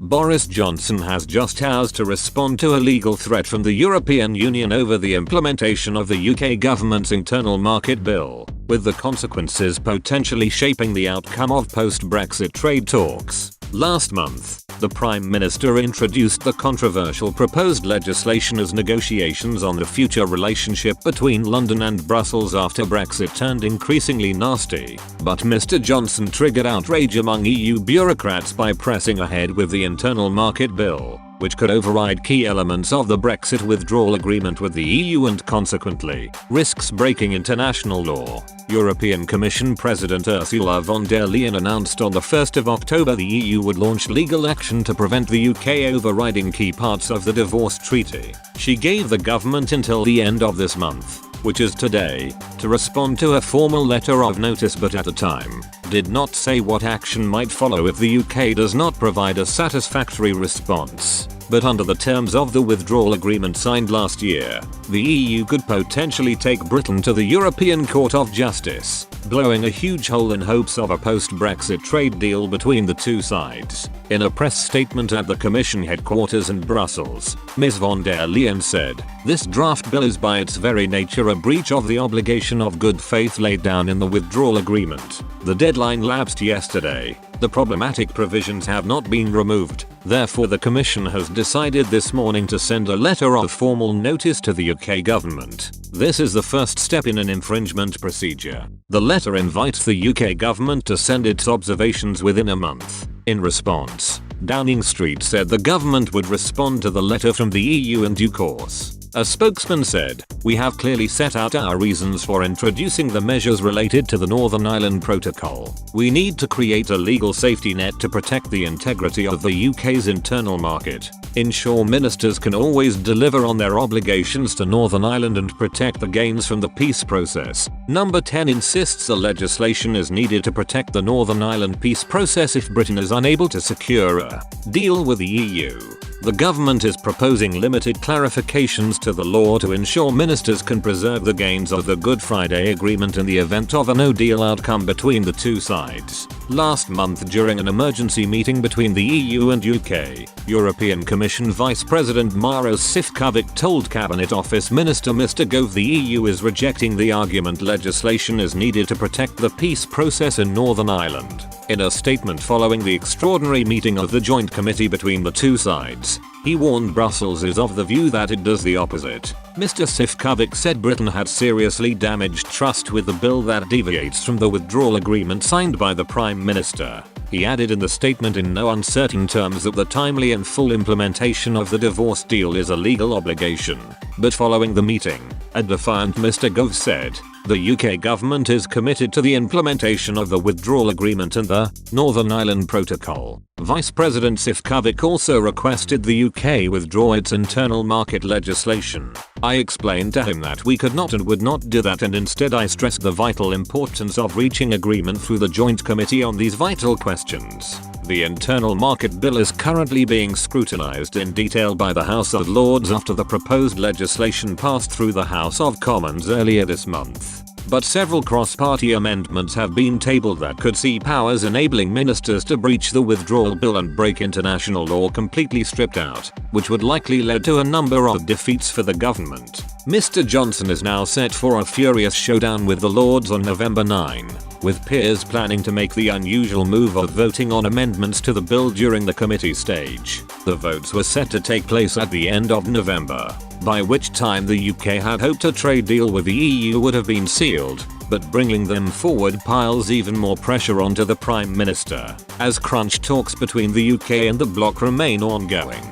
Boris Johnson has just hours to respond to a legal threat from the European Union over the implementation of the UK government's internal market bill, with the consequences potentially shaping the outcome of post-Brexit trade talks. Last month, the Prime Minister introduced the controversial proposed legislation as negotiations on the future relationship between London and Brussels after Brexit turned increasingly nasty. But Mr. Johnson triggered outrage among EU bureaucrats by pressing ahead with the internal market bill, which could override key elements of the Brexit withdrawal agreement with the EU and consequently risks breaking international law. European Commission President Ursula von der Leyen announced on the 1st of October the EU would launch legal action to prevent the UK overriding key parts of the divorce treaty. She gave the government until the end of this month, which is today, to respond to a formal letter of notice, but at the time did not say what action might follow if the UK does not provide a satisfactory response. But under the terms of the withdrawal agreement signed last year, the EU could potentially take Britain to the European Court of Justice, blowing a huge hole in hopes of a post-Brexit trade deal between the two sides. In a press statement at the Commission headquarters in Brussels, Ms. von der Leyen said, "This draft bill is by its very nature a breach of the obligation of good faith laid down in the withdrawal agreement. The deadline lapsed yesterday. The problematic provisions have not been removed. Therefore, the Commission has decided this morning to send a letter of formal notice to the UK government. This is the first step in an infringement procedure. The letter invites the UK government to send its observations within a month." In response, Downing Street said the government would respond to the letter from the EU in due course. A spokesman said, "We have clearly set out our reasons for introducing the measures related to the Northern Ireland Protocol. We need to create a legal safety net to protect the integrity of the UK's internal market, ensure ministers can always deliver on their obligations to Northern Ireland and protect the gains from the peace process." Number 10 insists the legislation is needed to protect the Northern Ireland peace process if Britain is unable to secure a deal with the EU. The government is proposing limited clarifications to the law to ensure ministers can preserve the gains of the Good Friday Agreement in the event of a no-deal outcome between the two sides. Last month, during an emergency meeting between the EU and UK, European Commission Vice President Maros Sefcovic told Cabinet Office Minister Mr. Gove the EU is rejecting the argument legislation is needed to protect the peace process in Northern Ireland. In a statement following the extraordinary meeting of the Joint Committee between the two sides, he warned Brussels is of the view that it does the opposite. Mr. Sefcovic said Britain had seriously damaged trust with the bill that deviates from the withdrawal agreement signed by the Prime Minister. He added in the statement in no uncertain terms that the timely and full implementation of the divorce deal is a legal obligation. But following the meeting, a defiant Mr. Gove said, "The UK government is committed to the implementation of the withdrawal agreement and the Northern Ireland Protocol." Vice President Sefcovic also requested the UK withdraw its internal market legislation. "I explained to him that we could not and would not do that, and instead I stressed the vital importance of reaching agreement through the Joint Committee on these vital questions." The internal market bill is currently being scrutinized in detail by the House of Lords after the proposed legislation passed through the House of Commons earlier this month. But several cross-party amendments have been tabled that could see powers enabling ministers to breach the withdrawal bill and break international law completely stripped out, which would likely lead to a number of defeats for the government. Mr. Johnson is now set for a furious showdown with the Lords on November 9, with peers planning to make the unusual move of voting on amendments to the bill during the committee stage. The votes were set to take place at the end of November, by which time the UK had hoped a trade deal with the EU would have been sealed, but bringing them forward piles even more pressure onto the Prime Minister, as crunch talks between the UK and the bloc remain ongoing.